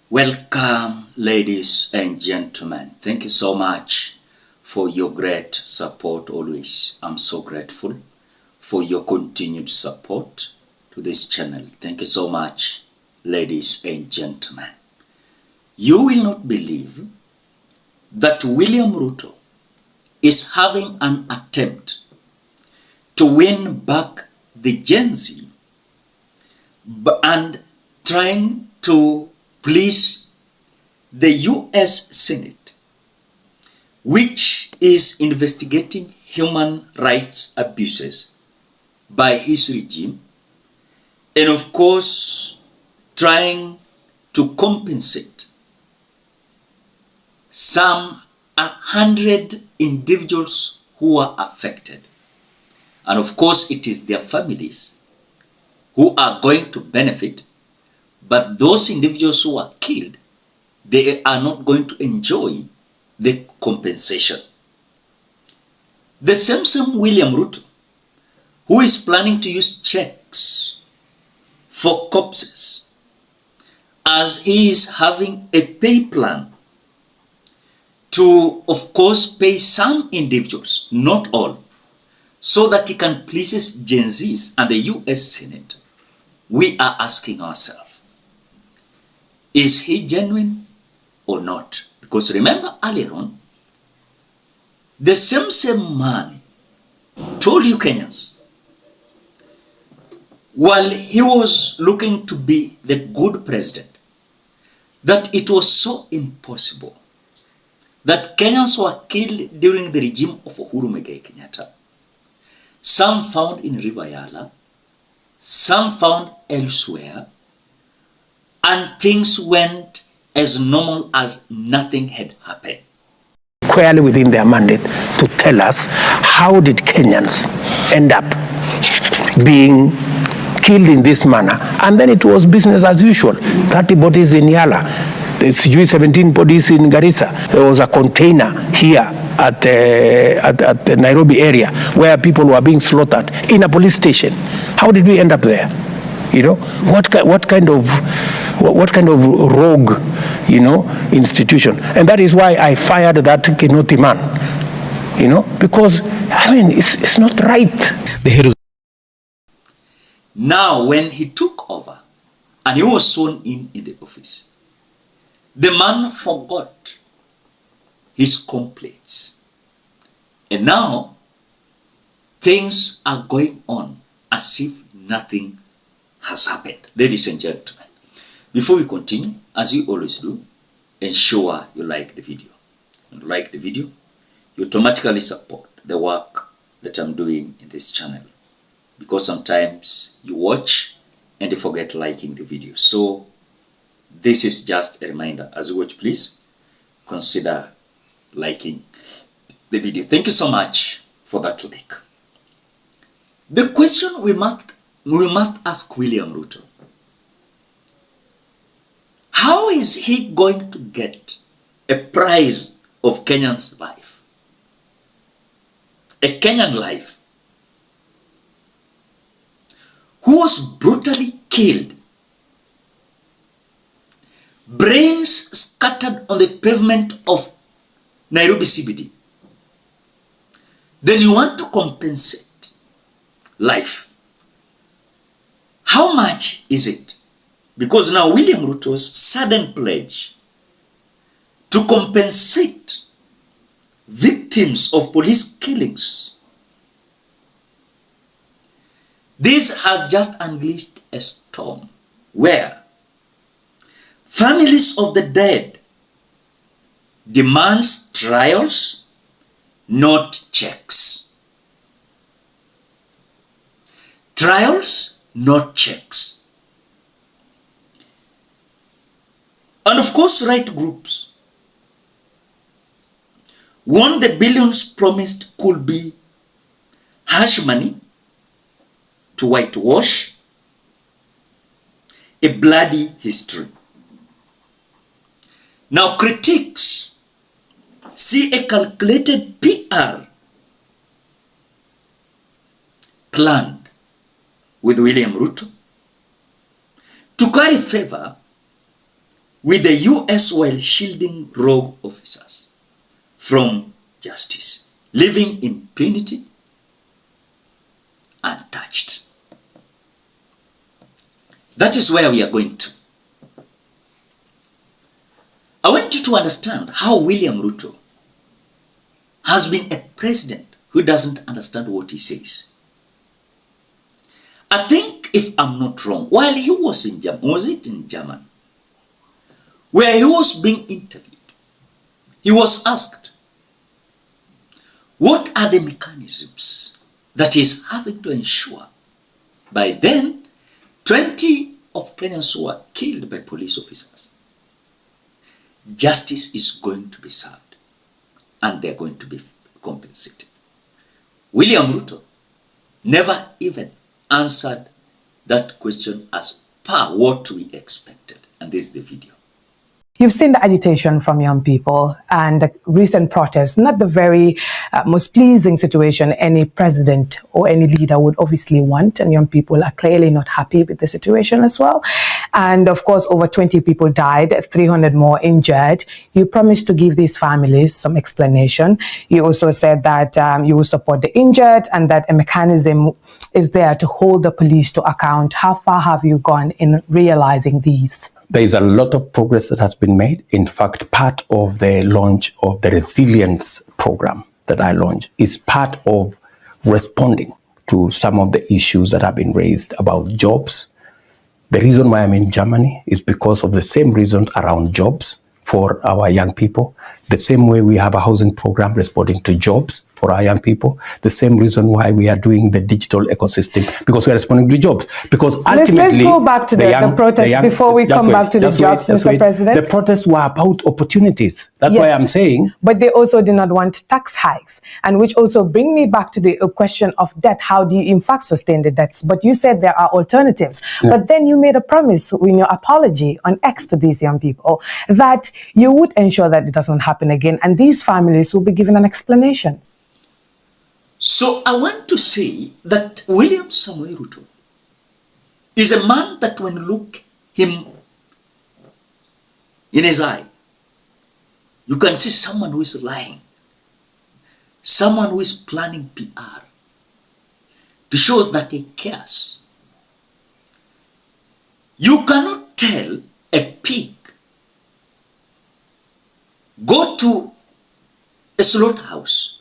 Welcome, ladies and gentlemen. Thank you so much for your great support always. I'm so grateful for your continued support to this channel. Thank you so much, ladies and gentlemen. You will not believe that William Ruto is having an attempt to win back the Gen Z and trying to please the US Senate, which is investigating human rights abuses by his regime, and of course trying to compensate some 100 individuals who are affected. And of course it is their families who are going to benefit, but those individuals who are killed, they are not going to enjoy the compensation. The same William Ruto, who is planning to use checks for corpses, as he is having a pay plan to, of course, pay some individuals, not all, so that he can please Gen Zs and the US Senate. We are asking ourselves, is he genuine or not? Because remember earlier on, the same man told you Kenyans, while he was looking to be the good president, that it was so impossible that Kenyans were killed during the regime of Uhuru Muigai Kenyatta. Some found in River Yala, some found elsewhere, and things went as normal as nothing had happened. Squarely within their mandate to tell us how did Kenyans end up being killed in this manner, and then it was business as usual. 30 bodies in Yala, there's 17 bodies in Garissa. There was a container here at the Nairobi area where people were being slaughtered in a police station. How did we end up there? You know, what kind of rogue, institution? And that is why I fired that Kinoti man, because I mean it's not right. Now, when he took over and he was sworn in the office, the man forgot his complaints, and now things are going on as if nothing has happened. Ladies and gentlemen, before we continue, as you always do, ensure you like the video. When you like the video, you automatically support the work that I'm doing in this channel, because sometimes you watch and you forget liking the video. So this is just a reminder. As you watch, please consider liking the video. Thank you so much for that like. The question we must ask William Ruto: how is he going to get a prize of Kenyan's life? A Kenyan life who was brutally killed, brains scattered on the pavement of Nairobi CBD. Then you want to compensate life. How much is it? Because now William Ruto's sudden pledge to compensate victims of police killings, this has just unleashed a storm where families of the dead demands trials, not checks. Trials, not checks. And of course, right groups want the billions promised could be hush money to whitewash a bloody history. Now critics see a calculated PR planned with William Ruto to carry favor with the US while shielding rogue officers from justice, leaving impunity untouched. That is where we are going to. I want you to understand how William Ruto has been a president who doesn't understand what he says. I think, if I'm not wrong, while he was in Germany, was it in Germany, where he was being interviewed, he was asked, what are the mechanisms that is having to ensure? By then, 20 of Kenyans were killed by police officers. Justice is going to be served and they're going to be compensated. William Ruto never even answered that question as per what we expected. And this is the video. You've seen the agitation from young people and the recent protests, not the very most pleasing situation any president or any leader would obviously want. And young people are clearly not happy with the situation as well. And of course, over 20 people died, 300 more injured. You promised to give these families some explanation. You also said that you will support the injured and that a mechanism is there to hold the police to account. How far have you gone in realizing these? There is a lot of progress that has been made. In fact, part of the launch of the resilience program that I launched is part of responding to some of the issues that have been raised about jobs. The reason why I'm in Germany is because of the same reasons around jobs for our young people. The same way we have a housing program responding to jobs for our young people. The same reason why we are doing the digital ecosystem, because we are responding to jobs. Because ultimately, let's go back to the protest before we come back to the jobs, Mr. President. The protests were about opportunities. That's why I'm saying. But they also did not want tax hikes, and which also bring me back to the question of debt. How do you in fact sustain the debts? But you said there are alternatives. Yeah. But then you made a promise in your apology on X to these young people that you would ensure that it doesn't happen again, and these families will be given an explanation. So I want to say that William Samoei Ruto is a man that when you look him in his eye, you can see someone who is lying, someone who is planning PR to show that he cares. You cannot tell a pig, go to a slaughterhouse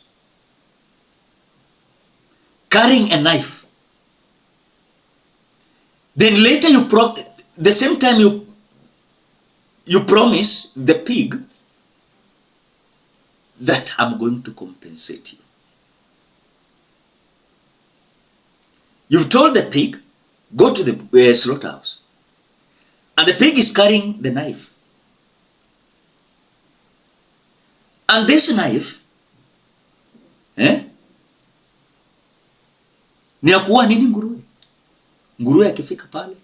carrying a knife. Then later the same time you promise the pig that I'm going to compensate you. You've told the pig, go to the slaughterhouse. And the pig is carrying the knife. And this knife, ni ya kuua nini nguruwe? Nguruwe akifika pale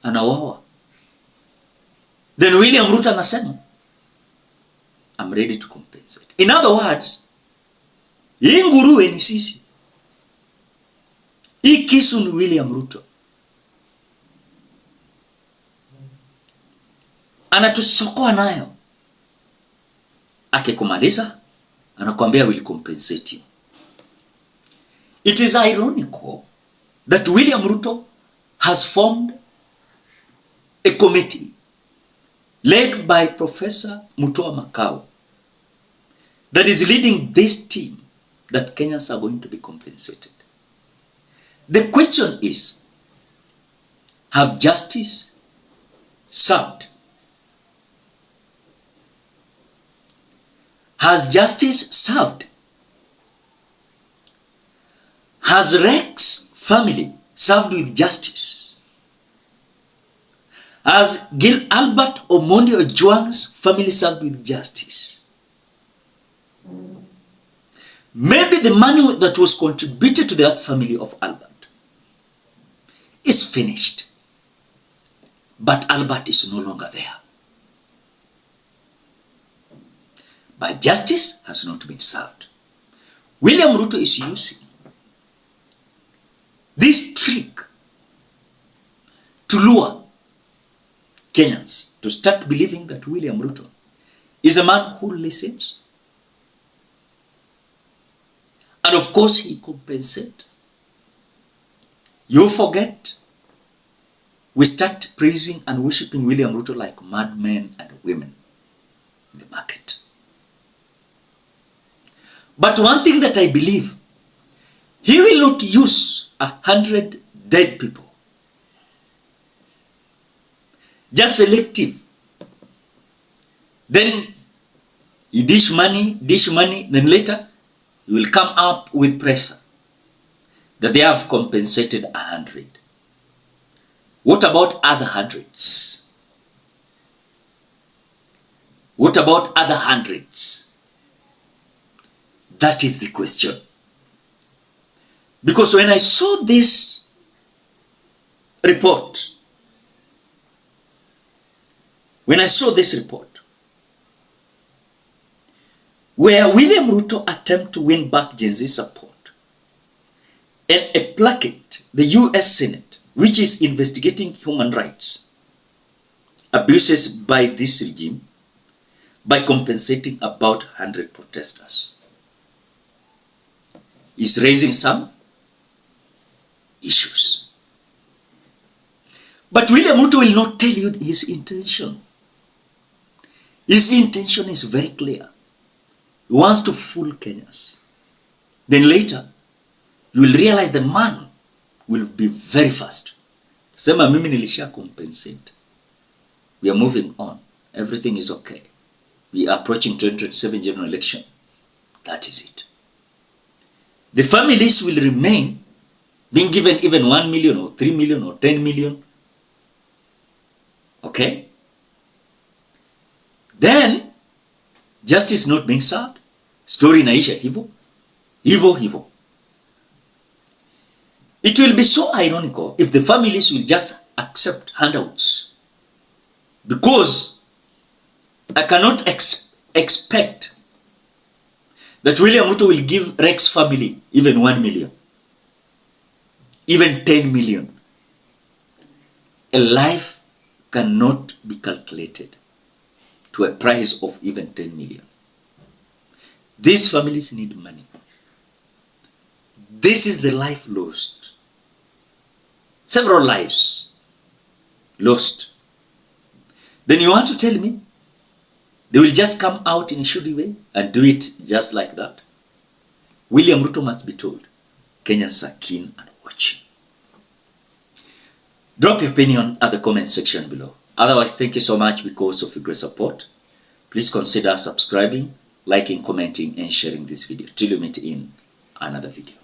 anawawa. Then William Ruto anasema, I'm ready to compensate. In other words, hii nguruwe ni sisi. Hii kisu ni William Ruto. Anatusokoa nayo. Akikumaliza, anakuambia will compensate you. It is ironical that William Ruto has formed a committee led by Professor Mutua Makau that is leading this team that Kenyans are going to be compensated. The question is, have justice served? Has justice served? Has Rex's family served with justice? Has Gil Albert Omondi Ojwang's family served with justice? Maybe the money that was contributed to that family of Albert is finished, but Albert is no longer there. But justice has not been served. William Ruto is using this trick to lure Kenyans to start believing that William Ruto is a man who listens. And of course, he compensates. You forget, we start praising and worshipping William Ruto like madmen and women in the market. But one thing that I believe, he will not use 100 dead people. Just selective. Then you dish money, then later you will come up with pressure that they have compensated 100. What about other hundreds? What about other hundreds? That is the question. Because when I saw this report, where William Ruto attempt to win back Gen Z support and placate the US Senate, which is investigating human rights abuses by this regime by compensating about 100 protesters, is raising some issues. But William Ruto will not tell you his intention. His intention is very clear. He wants to fool Kenyans. Then later, you will realize the man will be very fast. Sema mimi nilisha compensate. We are moving on. Everything is okay. We are approaching 2027 general election. That is it. The families will remain being given even 1 million or 3 million or 10 million. Okay? Then, justice not being served. Story inaisha hivyo. It will be so ironical if the families will just accept handouts. Because I cannot expect that William Ruto will give Rex family even 1 million. Even 10 million. A life cannot be calculated to a price of even 10 million. These families need money. This is the life lost. Several lives lost. Then you want to tell me they will just come out in a shoddy way and do it just like that? William Ruto must be told. Kenyans are keen and watching. Drop your opinion at the comment section below. Otherwise, thank you so much because of your great support. Please consider subscribing, liking, commenting, and sharing this video. Till you meet in another video.